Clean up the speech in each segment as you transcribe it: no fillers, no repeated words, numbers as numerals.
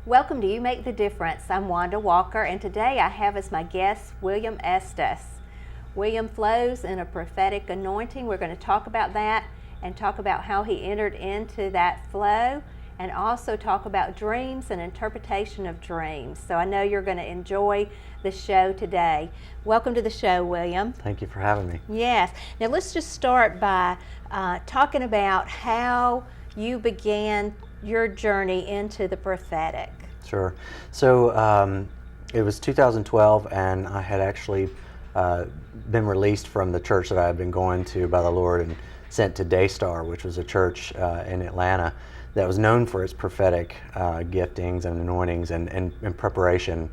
Welcome to You Make the Difference. I'm Wanda Walker, and today I have as my guest William Estes. William flows in a prophetic anointing. We're going to talk about that and talk about how he entered into that flow, and also talk about dreams and interpretation of dreams. So I know you're going to enjoy the show today. Welcome to the show, William. Thank you for having me. Yes. Now let's just start by talking about how you began your journey into the prophetic. Sure. So it was 2012, and I had actually been released from the church that I had been going to by the Lord and sent to Daystar, which was a church in Atlanta that was known for its prophetic giftings and anointings and preparation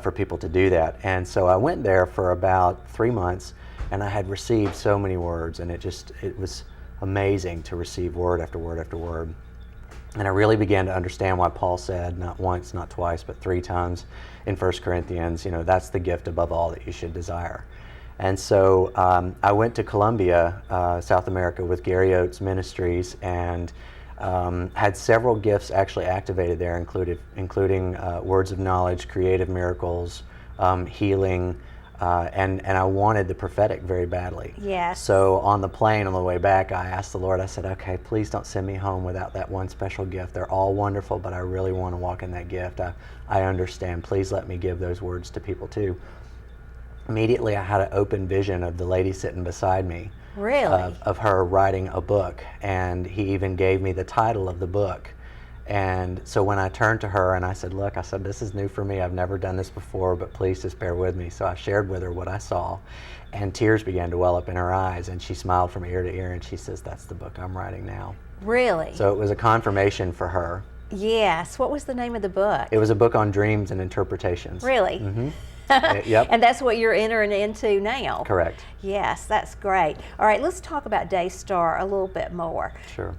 for people to do that. And so I went there for about 3 months, and I had received so many words, and it was amazing to receive word after word after word. And I really began to understand why Paul said, not once, not twice, but 3 times in 1 Corinthians, that's the gift above all that you should desire. And so I went to Colombia, South America, with Gary Oates Ministries, and had several gifts actually activated there, including words of knowledge, creative miracles, healing, and I wanted the prophetic very badly. Yes. So on the plane on the way back, I asked the Lord, I said, okay, please don't send me home without that one special gift. They're all wonderful, but I really want to walk in that gift. I understand. Please let me give those words to people too. Immediately I had an open vision of the lady sitting beside me. Really? Of her writing a book, and he even gave me the title of the book. And so when I turned to her and I said, look, this is new for me. I've never done this before, but please just bear with me. So I shared with her what I saw, and tears began to well up in her eyes, and she smiled from ear to ear, and she says, that's the book I'm writing now. Really? So it was a confirmation for her. Yes. What was the name of the book? It was a book on dreams and interpretations. Really? Mm-hmm. Yep. And that's what you're entering into now. Correct. Yes, that's great. All right, let's talk about Daystar a little bit more. Sure.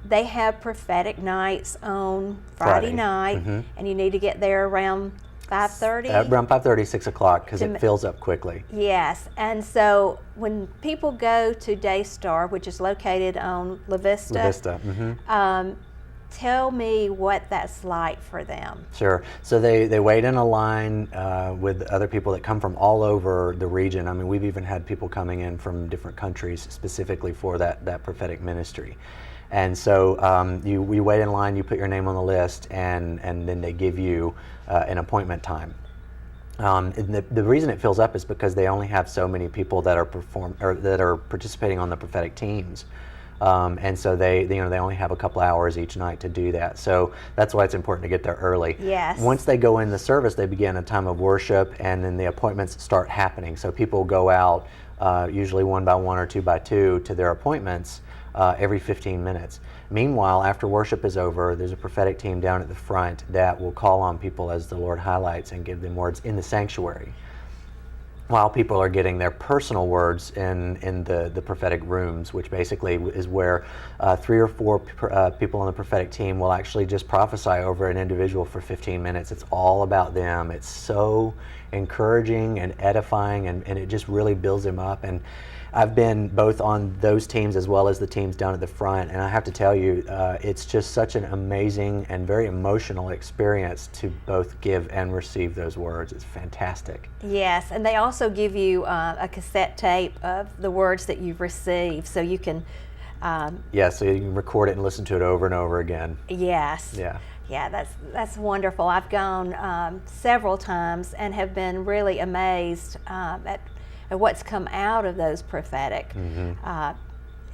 They have prophetic nights on Friday night, mm-hmm. and you need to get there around 5:30? Around 5:30, 6 o'clock, because it fills up quickly. Yes, and so when people go to Daystar, which is located on La Vista, Mm-hmm. Tell me what that's like for them. Sure. So they wait in a line with other people that come from all over the region. I mean, we've even had people coming in from different countries specifically for that prophetic ministry. And so we wait in line, you put your name on the list, and then they give you an appointment time. And the reason it fills up is because they only have so many people that are participating on the prophetic teams. And so they only have a couple hours each night to do that. So that's why it's important to get there early. Yes. Once they go in the service, they begin a time of worship, and then the appointments start happening. So people go out usually 1 by 1 or 2 by 2 to their appointments every 15 minutes. Meanwhile, after worship is over, there's a prophetic team down at the front that will call on people as the Lord highlights and give them words in the sanctuary, while people are getting their personal words in the prophetic rooms, which basically is where 3 or 4 people on the prophetic team will actually just prophesy over an individual for 15 minutes. It's all about them. It's so encouraging and edifying, and it just really builds them up. And I've been both on those teams as well as the teams down at the front, and I have to tell you, it's just such an amazing and very emotional experience to both give and receive those words. It's fantastic. Yes, and they also give you a cassette tape of the words that you've received, so you can... Yeah, so you can record it and listen to it over and over again. Yes. Yeah. Yeah, that's wonderful. I've gone several times and have been really amazed at what's come out of those prophetic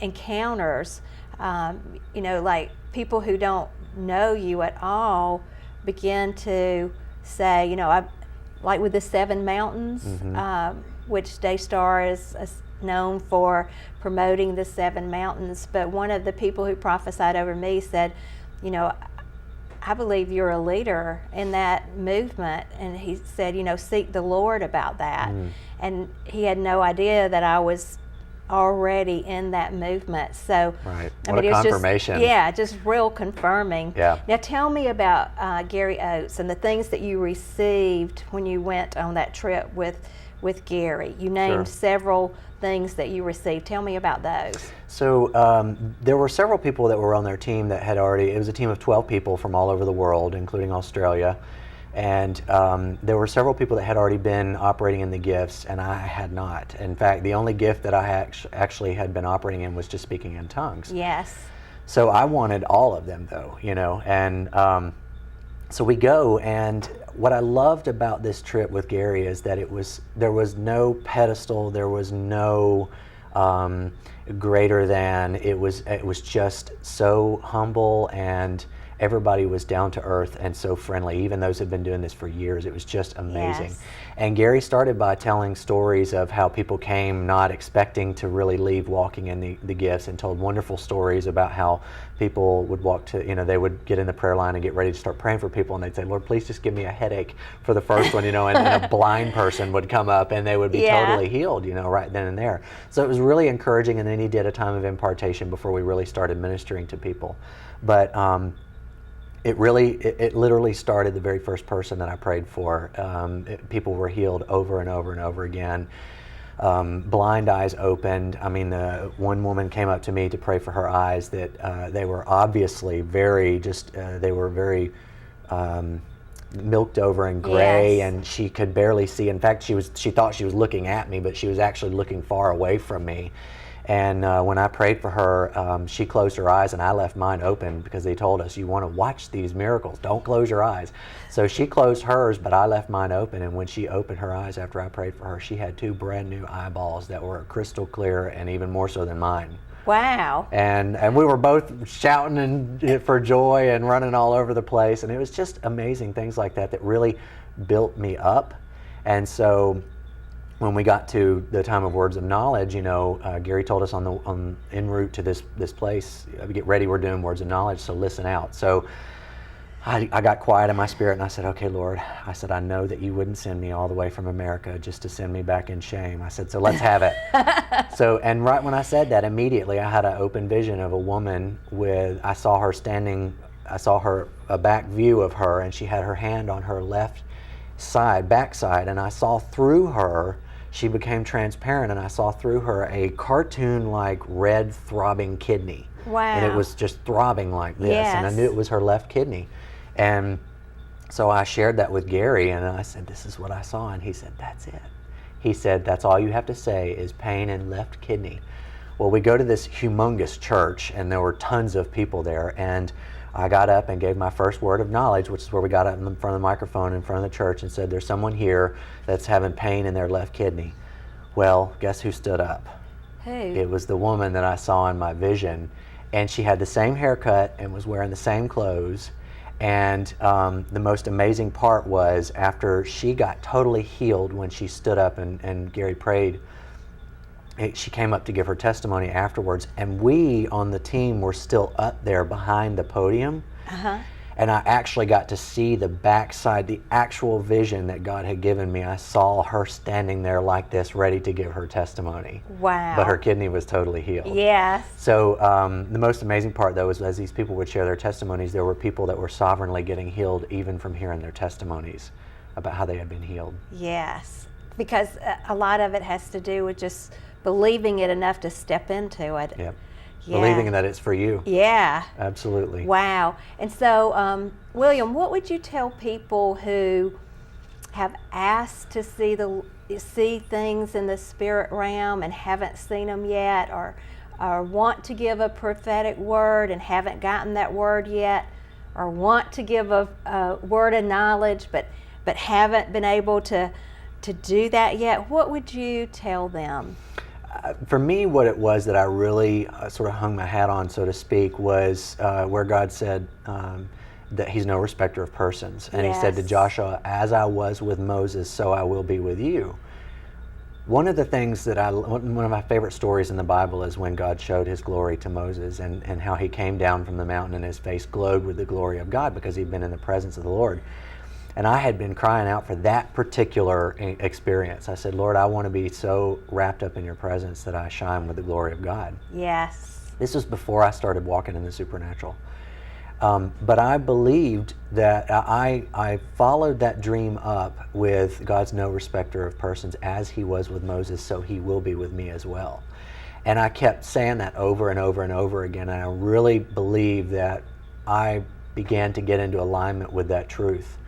encounters. Like people who don't know you at all begin to say, like with the 7 mountains, which Daystar is known for promoting the 7 mountains. But one of the people who prophesied over me said, I believe you're a leader in that movement. And he said, seek the Lord about that. And he had no idea that I was already in that movement. So, right. I What mean, a it's confirmation. just real confirming. Yeah. Now tell me about Gary Oates and the things that you received when you went on that trip with with Gary. You named several things that you received. Tell me about those. So there were several people that were on their team that had already, it was a team of 12 people from all over the world, including Australia. And there were several people that had already been operating in the gifts, and I had not. In fact, the only gift that I actually had been operating in was just speaking in tongues. Yes. So I wanted all of them, though, and so we go, and what I loved about this trip with Gary is that there was no pedestal, there was no greater than. It was just so humble, and everybody was down to earth and so friendly. Even those who had been doing this for years, it was just amazing. Yes. And Gary started by telling stories of how people came not expecting to really leave walking in the gifts, and told wonderful stories about how people would walk to, they would get in the prayer line and get ready to start praying for people, and they'd say, Lord, please just give me a headache for the first one, and a blind person would come up and they would be totally healed, right then and there. So it was really encouraging, and then he did a time of impartation before we really started ministering to people. But it literally started the very first person that I prayed for. People were healed over and over and over again. Blind eyes opened. I mean, one woman came up to me to pray for her eyes that they were obviously very they were very milked over and gray, and she could barely see. In fact, she thought she was looking at me, but she was actually looking far away from me. And when I prayed for her, she closed her eyes, and I left mine open because they told us, you want to watch these miracles, don't close your eyes. So she closed hers, but I left mine open, and when she opened her eyes after I prayed for her, she had 2 brand new eyeballs that were crystal clear, and even more so than mine. Wow. And we were both shouting for joy and running all over the place, and it was just amazing things like that really built me up. And so when we got to the time of words of knowledge, Gary told us en route to this place, get ready, we're doing words of knowledge, so listen out. So I got quiet in my spirit, and I said, okay, Lord, I said, I know that you wouldn't send me all the way from America just to send me back in shame. I said, so let's have it. So, and right when I said that, immediately I had an open vision of a woman I saw a back view of her, and she had her hand on her left backside, and I saw through her. She became transparent, and I saw through her a cartoon-like red throbbing kidney. Wow. And it was just throbbing like this, yes. And I knew it was her left kidney. And so I shared that with Gary, and I said, this is what I saw, and he said, that's it. He said, that's all you have to say is pain in left kidney. Well, we go to this humongous church, and there were tons of people there, and I got up and gave my first word of knowledge, which is where we got up in front of the microphone in front of the church and said, there's someone here that's having pain in their left kidney. Well, guess who stood up? Who? It was the woman that I saw in my vision, and she had the same haircut and was wearing the same clothes. And the most amazing part was after she got totally healed, when she stood up and Gary prayed, she came up to give her testimony afterwards, and we on the team were still up there behind the podium. And I actually got to see the backside, the actual vision that God had given me. I saw her standing there like this, ready to give her testimony. Wow. But her kidney was totally healed. Yes. So the most amazing part, though, is as these people would share their testimonies, there were people that were sovereignly getting healed even from hearing their testimonies about how they had been healed. Yes, because a lot of it has to do with just believing it enough to step into it. Yep. Yeah. Believing that it's for you. Yeah. Absolutely. Wow. And so, William, what would you tell people who have asked to see things in the spirit realm and haven't seen them yet, or want to give a prophetic word and haven't gotten that word yet, or want to give a word of knowledge but haven't been able to do that yet? What would you tell them? For me, what it was that I really sort of hung my hat on, so to speak, was where God said that He's no respecter of persons. And He said to Joshua, as I was with Moses, so I will be with you. One of the things one of my favorite stories in the Bible is when God showed His glory to Moses, and how he came down from the mountain and his face glowed with the glory of God because he'd been in the presence of the Lord. And I had been crying out for that particular experience. I said, Lord, I want to be so wrapped up in your presence that I shine with the glory of God. Yes. This was before I started walking in the supernatural. But I believed that I followed that dream up with God's no respecter of persons, as he was with Moses, so he will be with me as well. And I kept saying that over and over and over again. And I really believe that I began to get into alignment with that truth.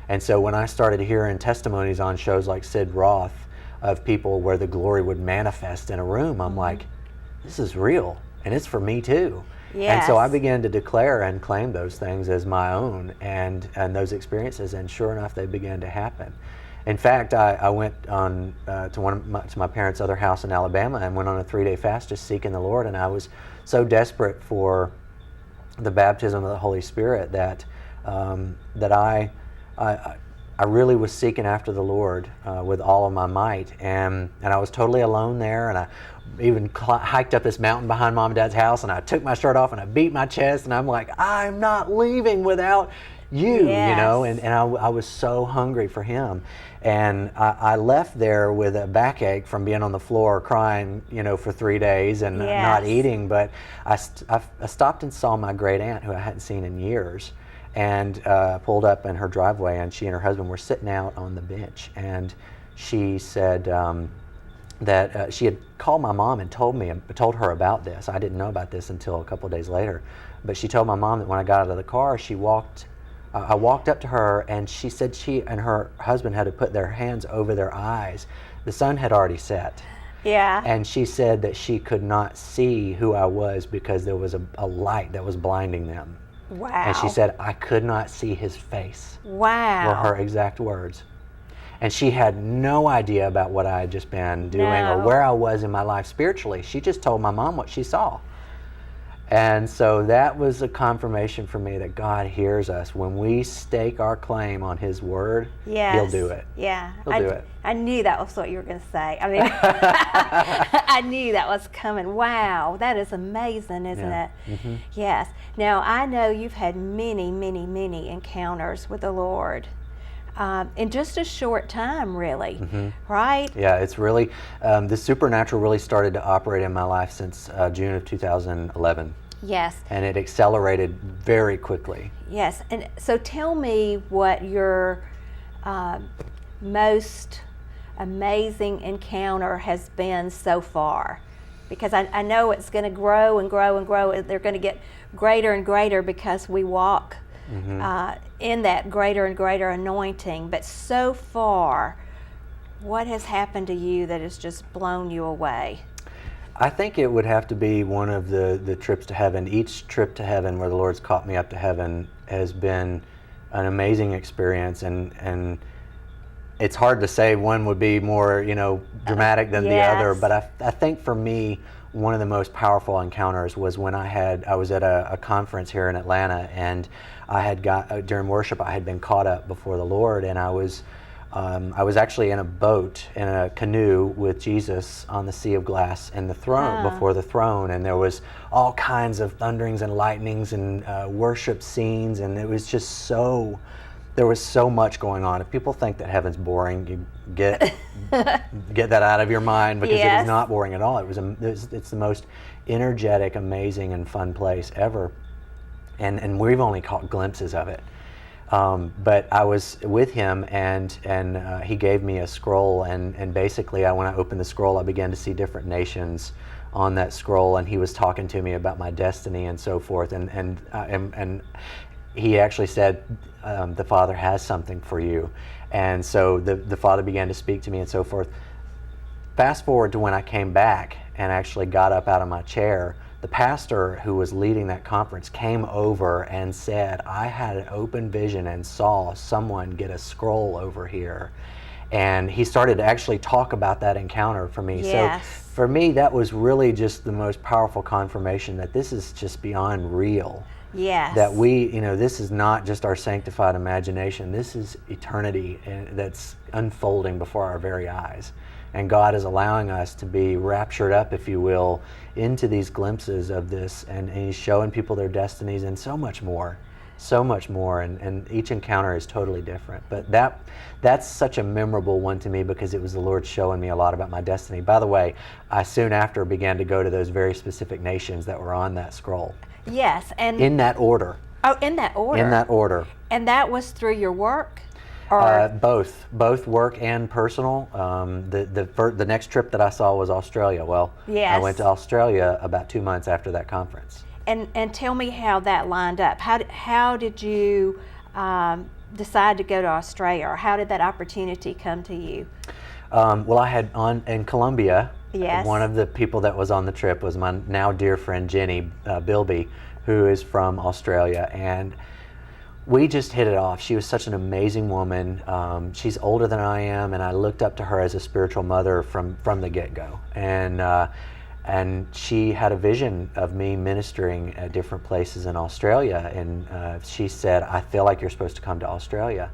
And so when I started hearing testimonies on shows like Sid Roth of people where the glory would manifest in a room, I'm like, this is real, and it's for me too. Yes. And so I began to declare and claim those things as my own, and those experiences, and sure enough, they began to happen. In fact, I went on to my parents' other house in Alabama and went on a 3-day fast just seeking the Lord, and I was so desperate for the baptism of the Holy Spirit that I really was seeking after the Lord with all of my might, and I was totally alone there, and I even hiked up this mountain behind Mom and Dad's house, and I took my shirt off and I beat my chest, and I'm like, I'm not leaving without you, Yes. you know, and I was so hungry for him. And I left there with a backache from being on the floor crying, you know, for 3 days and Yes. not eating. But I stopped and saw my great aunt, who I hadn't seen in years, and pulled up in her driveway, and she and her husband were sitting out on the bench. And she said that she had called my mom and told her about this. I didn't know about this until a couple of days later. But she told my mom that when I got out of the car, I walked up to her, and she said she and her husband had to put their hands over their eyes. The sun had already set. Yeah. And she said that she could not see who I was because there was a light that was blinding them. Wow. And she said, I could not see his face. Wow. Were her exact words. And she had no idea about what I had just been doing or where I was in my life spiritually. She just told my mom what she saw. And so that was a confirmation for me that God hears us. When we stake our claim on his word, Yes. he'll do it. Yeah. He'll do it. I knew that was what you were going to say. I mean, I knew that was coming. Wow, that is amazing, isn't Yeah. it? Mm-hmm. Yes. Now, I know you've had many, many, many encounters with the Lord in just a short time, really, right? Yeah, it's really, the supernatural really started to operate in my life since June of 2011. Yes. And it accelerated very quickly. Yes. And so tell me what your most amazing encounter has been so far. Because I know it's going to grow and grow and grow. They're going to get greater and greater because we walk in that greater and greater anointing. But so far, what has happened to you that has just blown you away? I think it would have to be one of the trips to heaven. Each trip to heaven where the Lord's caught me up to heaven has been an amazing experience, and it's hard to say one would be more, dramatic than the other, but I think for me, one of the most powerful encounters was when I was at a conference here in Atlanta, and during worship, I had been caught up before the Lord, and I was actually in a boat, in a canoe with Jesus on the sea of glass and the throne, before the throne, and there was all kinds of thunderings and lightnings and worship scenes, and it was just there was so much going on. If people think that heaven's boring, you get that out of your mind, because it is not boring at all. It's the most energetic, amazing, and fun place ever, and we've only caught glimpses of it. But I was with him, and he gave me a scroll, and basically, when I opened the scroll, I began to see different nations on that scroll, and he was talking to me about my destiny and so forth, and he actually said, the Father has something for you. And so the Father began to speak to me and so forth. Fast forward to when I came back and actually got up out of my chair, the pastor who was leading that conference came over and said, I had an open vision and saw someone get a scroll over here. And he started to actually talk about that encounter for me. Yes. So for me, that was really just the most powerful confirmation that this is just beyond real. Yes. That this is not just our sanctified imagination. This is eternity that's unfolding before our very eyes. And God is allowing us to be raptured up, if you will, into these glimpses of this. And He's showing people their destinies and so much more. So much more. And each encounter is totally different. But that's such a memorable one to me, because it was the Lord showing me a lot about my destiny. By the way, I soon after began to go to those very specific nations that were on that scroll. Yes, and in that order. Oh, in that order. In that order. And that was through your work, or both work and personal. The next trip that I saw was Australia. Well, Yes. I went to Australia about 2 months after that conference. and tell me how that lined up. How did you decide to go to Australia, or how did that opportunity come to you? Well, I had in Colombia. Yes. One of the people that was on the trip was my now dear friend Jenny Bilby, who is from Australia, and we just hit it off. She was such an amazing woman. She's older than I am, and I looked up to her as a spiritual mother from the get-go. And she had a vision of me ministering at different places in Australia, and she said, "I feel like you're supposed to come to Australia."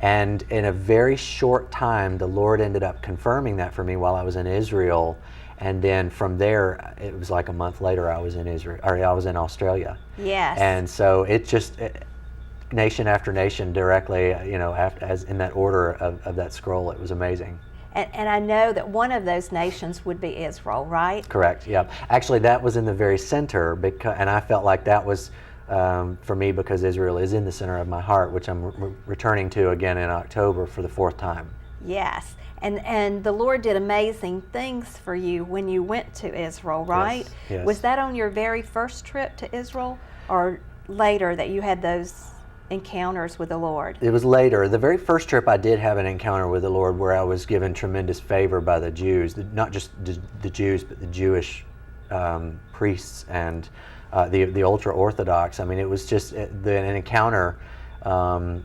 And in a very short time, the Lord ended up confirming that for me while I was in Israel. And then from there, it was like a month later, I was in Israel, or I was in Australia. Yes. And so it just, nation after nation directly, as in that order of that scroll, it was amazing. And I know that one of those nations would be Israel, right? Correct, yeah. Actually, that was in the very center, and I felt like that was for me because Israel is in the center of my heart, which I'm returning to again in October for the 4th time. Yes. And the Lord did amazing things for you when you went to Israel, right? Yes, yes. Was that on your very first trip to Israel, or later that you had those encounters with the Lord? It was later. The very first trip I did have an encounter with the Lord where I was given tremendous favor by the Jews, not just the Jews, but the Jewish priests and the ultra-Orthodox. I mean, it was just an encounter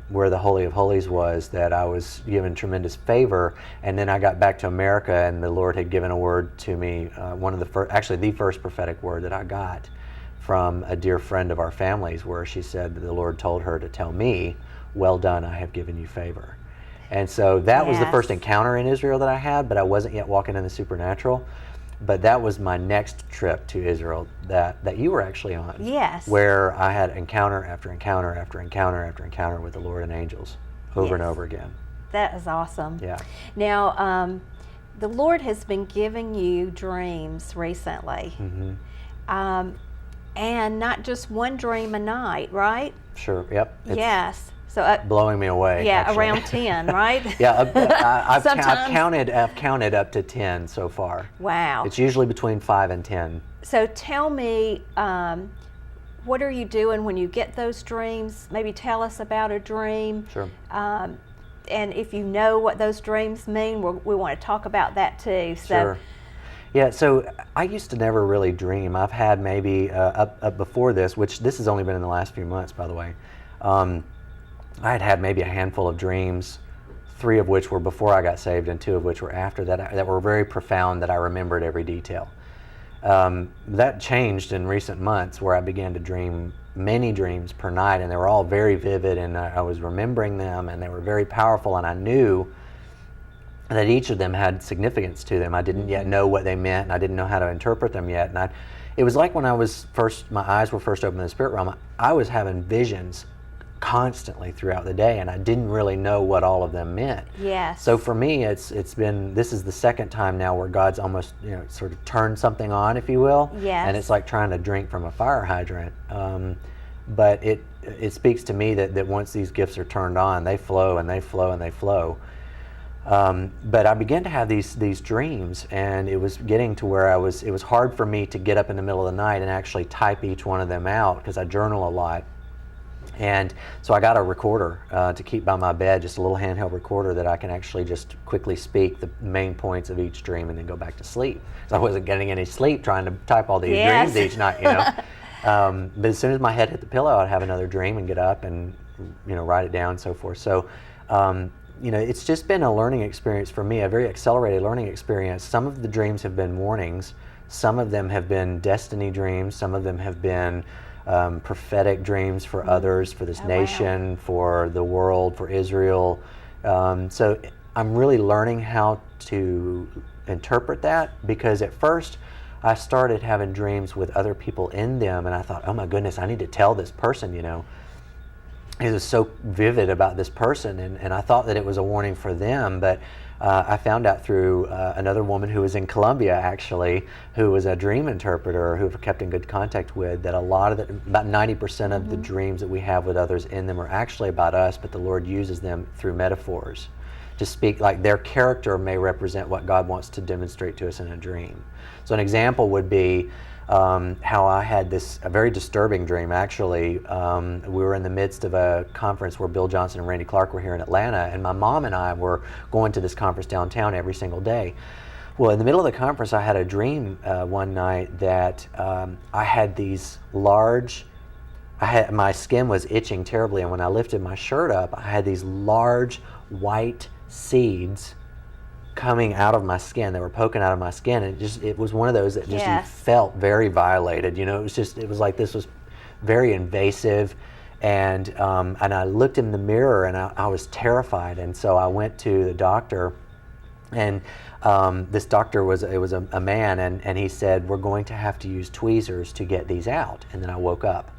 where the Holy of Holies was, that I was given tremendous favor. And then I got back to America, and the Lord had given a word to me, the first prophetic word that I got from a dear friend of our family's, where she said that the Lord told her to tell me, "Well done, I have given you favor." And so that was the first encounter in Israel that I had, but I wasn't yet walking in the supernatural. But that was my next trip to Israel that you were actually on. Yes. Where I had encounter after encounter after encounter after encounter with the Lord and angels over and over again. That is awesome. Yeah. Now, the Lord has been giving you dreams recently. Mm-hmm. And not just one dream a night, right? Sure, yep. It's yes. So blowing me away. Yeah, actually. around 10, right? Yeah, I've Sometimes- counted up to 10 so far. Wow. It's usually between 5 and 10. So tell me, what are you doing when you get those dreams? Maybe tell us about a dream. Sure. And if you know what those dreams mean, we want to talk about that too. So, Sure. Yeah, so I used to never really dream. I've had maybe up before this, which this has only been in the last few months, by the way. I had maybe a handful of dreams, 3 of which were before I got saved and 2 of which were after that were very profound, that I remembered every detail. That changed in recent months, where I began to dream many dreams per night, and they were all very vivid, and I was remembering them, and they were very powerful, and I knew that each of them had significance to them. I didn't yet know what they meant, and I didn't know how to interpret them yet. And it was like when my eyes were first opened in the spirit realm, I was having visions constantly throughout the day, and I didn't really know what all of them meant. yes. So for me, this is the second time now where God's almost sort of turned something on, if you will. Yes. And it's like trying to drink from a fire hydrant. But it speaks to me that once these gifts are turned on, they flow and they flow and they flow. But I began to have these dreams, and it was getting to where it was hard for me to get up in the middle of the night and actually type each one of them out, because I journal a lot. And so I got a recorder to keep by my bed, just a little handheld recorder that I can actually just quickly speak the main points of each dream and then go back to sleep. So I wasn't getting any sleep trying to type all these Yes. dreams each night, But as soon as my head hit the pillow, I'd have another dream and get up and write it down and so forth. So it's just been a learning experience for me, a very accelerated learning experience. Some of the dreams have been warnings. Some of them have been destiny dreams. Some of them have been prophetic dreams for others, for this nation, wow. for the world, for Israel. So I'm really learning how to interpret that, because at first I started having dreams with other people in them, and I thought, oh my goodness, I need to tell this person, It was so vivid about this person, and I thought that it was a warning for them, but I found out through another woman who was in Colombia, actually, who was a dream interpreter who I've kept in good contact with, that a lot of about 90% of the dreams that we have with others in them are actually about us, but the Lord uses them through metaphors to speak, like their character may represent what God wants to demonstrate to us in a dream. So an example would be how I had a very disturbing dream, actually. We were in the midst of a conference where Bill Johnson and Randy Clark were here in Atlanta, and my mom and I were going to this conference downtown every single day. Well, in the middle of the conference, I had a dream one night that I had these large, my skin was itching terribly, and when I lifted my shirt up, I had these large white seeds coming out of my skin. They were poking out of my skin, and it was one of those that just you felt very violated. It was like this was very invasive, and I looked in the mirror and I was terrified, and so I went to the doctor, and this doctor was a man, and he said, we're going to have to use tweezers to get these out. And then I woke up.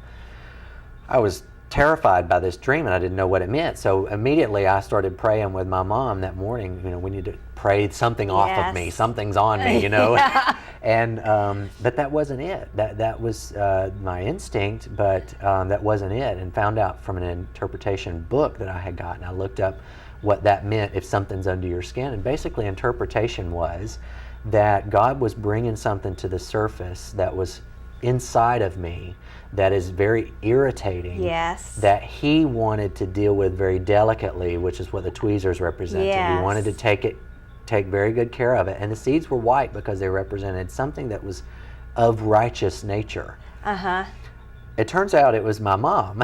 I was terrified by this dream, and I didn't know what it meant. So immediately I started praying with my mom that morning. We need to pray something off of me. Something's on me, And but that wasn't it. That was my instinct, but that wasn't it. And found out from an interpretation book that I had gotten. I looked up what that meant, if something's under your skin. And basically interpretation was that God was bringing something to the surface that was inside of me that is very irritating, that he wanted to deal with very delicately, which is what the tweezers represented. He wanted to take very good care of it. And the seeds were white because they represented something that was of righteous nature. It turns out it was my mom.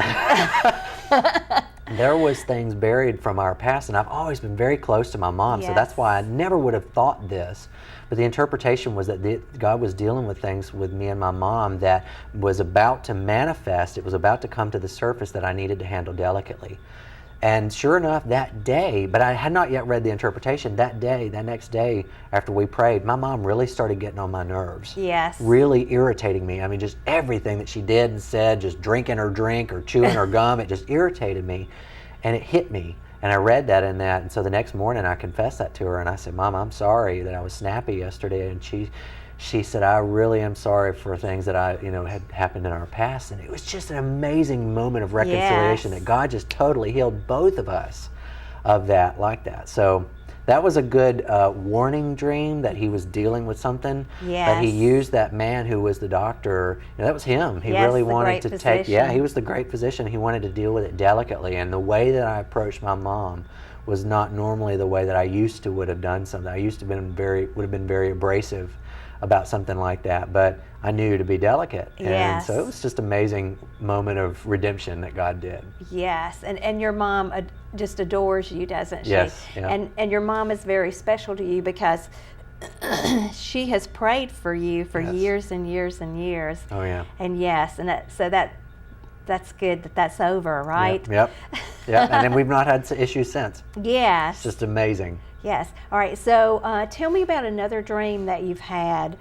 There was things buried from our past, and I've always been very close to my mom, so that's why I never would have thought this. But the interpretation was that God was dealing with things with me and my mom that was about to manifest. It was about to come to the surface that I needed to handle delicately. And sure enough, that day, but I had not yet read the interpretation, that next day after we prayed, my mom really started getting on my nerves. Really irritating me. I mean, just everything that she did and said, just drinking her drink or chewing her gum, it just irritated me. And it hit me. And I read that in that, and so the next morning I confessed that to her, and I said, Mom, I'm sorry that I was snappy yesterday. And she said, I really am sorry for things that had happened in our past. And it was just an amazing moment of reconciliation that God just totally healed both of us of that, like that. So that was a good warning dream that he was dealing with something. But he used that man who was the doctor. That was him. He really wanted to take. He was the great physician. He wanted to deal with it delicately. And the way that I approached my mom was not normally the way that I used to would have done something. I used to would have been very abrasive about something like that, but I knew to be delicate. And so it was just an amazing moment of redemption that God did. And your mom just adores you, doesn't she? And your mom is very special to you because she has prayed for you for years and years and years. And and that's good that that's over, right? Yep. And then we've not had issues since. It's just amazing. All right. So tell me about another dream that you've had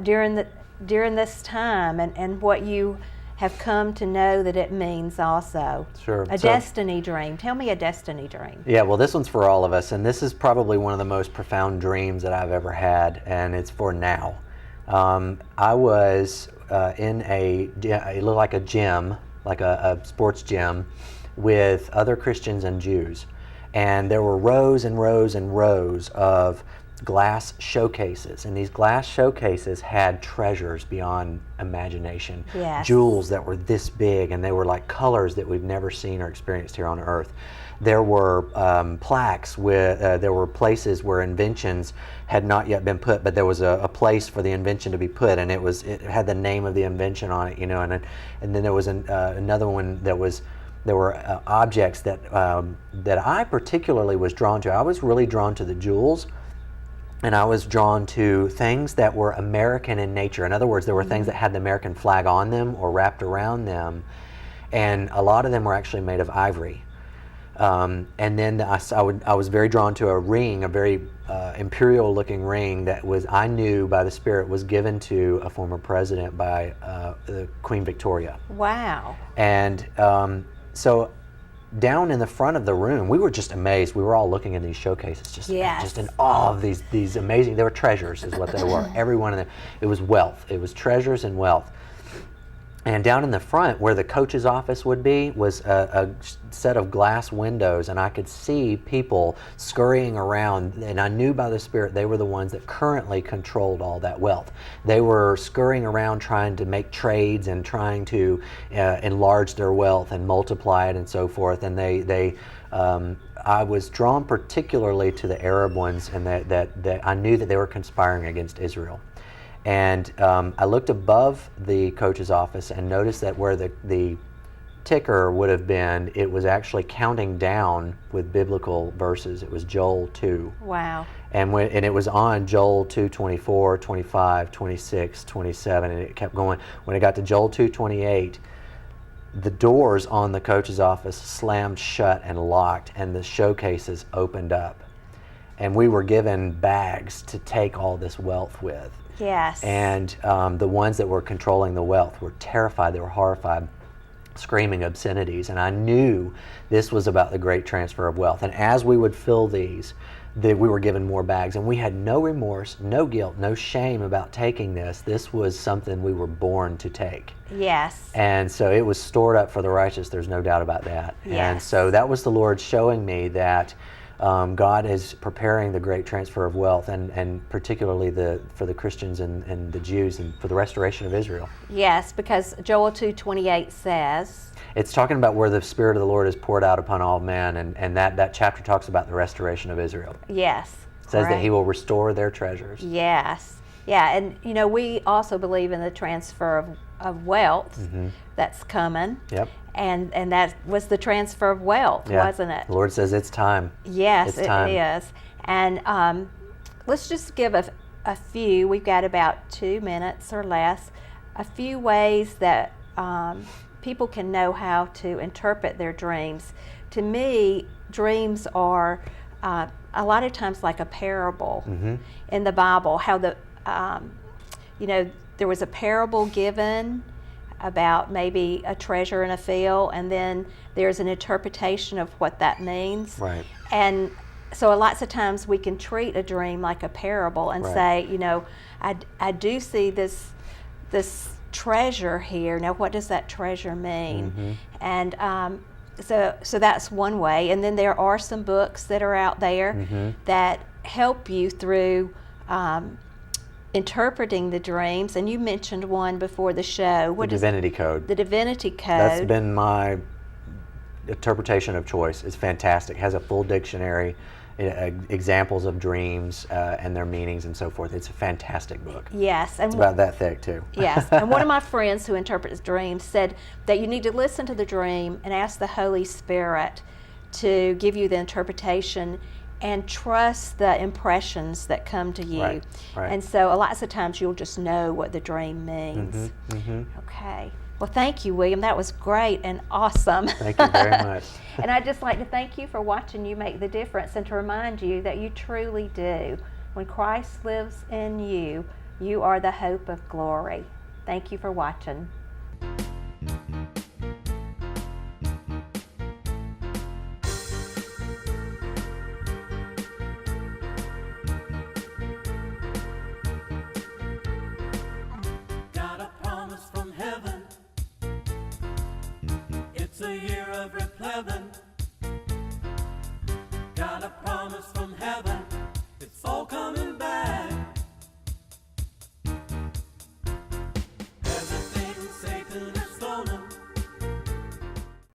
during this time, and what you have come to know that it means also. A destiny dream. Tell me a destiny dream. Well, this one's for all of us, and this is probably one of the most profound dreams that I've ever had, and it's for now. I was in it looked like a gym, like a sports gym, with other Christians and Jews. And there were rows and rows and rows of glass showcases. And these glass showcases had treasures beyond imagination. Jewels that were this big, and they were like colors that we've never seen or experienced here on Earth. There were plaques there were places where inventions had not yet been put, but there was a place for the invention to be put, and it had the name of the invention on it, and then there was another one that was. There were objects that I particularly was drawn to. I was really drawn to the jewels, and I was drawn to things that were American in nature. In other words, there were things that had the American flag on them or wrapped around them, and a lot of them were actually made of ivory. And then I was very drawn to a ring, a very imperial-looking ring that I knew by the Spirit was given to a former president by Queen Victoria. Wow. And so down in the front of the room, we were just amazed. We were all looking at these showcases, just in awe of these amazing. They were treasures, is what they were. Every one of them. It was wealth. It was treasures and wealth. And down in the front, where the coach's office would be, was a set of glass windows, and I could see people scurrying around, and I knew by the Spirit they were the ones that currently controlled all that wealth. They were scurrying around trying to make trades and trying to enlarge their wealth and multiply it and so forth. And I was drawn particularly to the Arab ones, and that I knew that they were conspiring against Israel. And I looked above the coach's office and noticed that where the ticker would have been, it was actually counting down with biblical verses. It was Joel 2. Wow. And it was on Joel 2:24, 25, 26, 27, and it kept going. When it got to Joel 2:28, the doors on the coach's office slammed shut and locked, and the showcases opened up. And we were given bags to take all this wealth with. Yes. And the ones that were controlling the wealth were terrified. They were horrified, screaming obscenities. And I knew this was about the great transfer of wealth. And as we would fill these, we were given more bags. And we had no remorse, no guilt, no shame about taking this. This was something we were born to take. Yes. And so it was stored up for the righteous. There's no doubt about that. Yes. And so that was the Lord showing me that God is preparing the great transfer of wealth, and particularly for the Christians and the Jews, and for the restoration of Israel. Yes, because Joel 2:28 says, it's talking about where the Spirit of the Lord is poured out upon all men, and that chapter talks about the restoration of Israel. Yes. It says that He will restore their treasures. Yes. Yeah, and we also believe in the transfer of wealth that's coming. Yep. And that was the transfer of wealth, wasn't it? The Lord says it's time. Yes, it's time. It is. And let's just give a few, we've got about 2 minutes or less, a few ways that people can know how to interpret their dreams. To me, dreams are a lot of times like a parable in the Bible. How there was a parable given about maybe a treasure in a field, and then there's an interpretation of what that means. Right. And so lots of times we can treat a dream like a parable and say, I do see this treasure here. Now, what does that treasure mean? And so that's one way. And then there are some books that are out there that help you through interpreting the dreams. And you mentioned one before the show. The Divinity Code. The Divinity Code. That's been my interpretation of choice. It's fantastic. It has a full dictionary, examples of dreams and their meanings and so forth. It's a fantastic book. Yes. And it's about that thick too. Yes. And one of my friends who interprets dreams said that you need to listen to the dream and ask the Holy Spirit to give you the interpretation, and trust the impressions that come to you. Right. And so lots of times you'll just know what the dream means. Okay. Well, thank you, William. That was great and awesome. Thank you very much. And I'd just like to thank you for watching You Make the Difference, and to remind you that you truly do. When Christ lives in you, you are the hope of glory. Thank you for watching. It's a year of replevin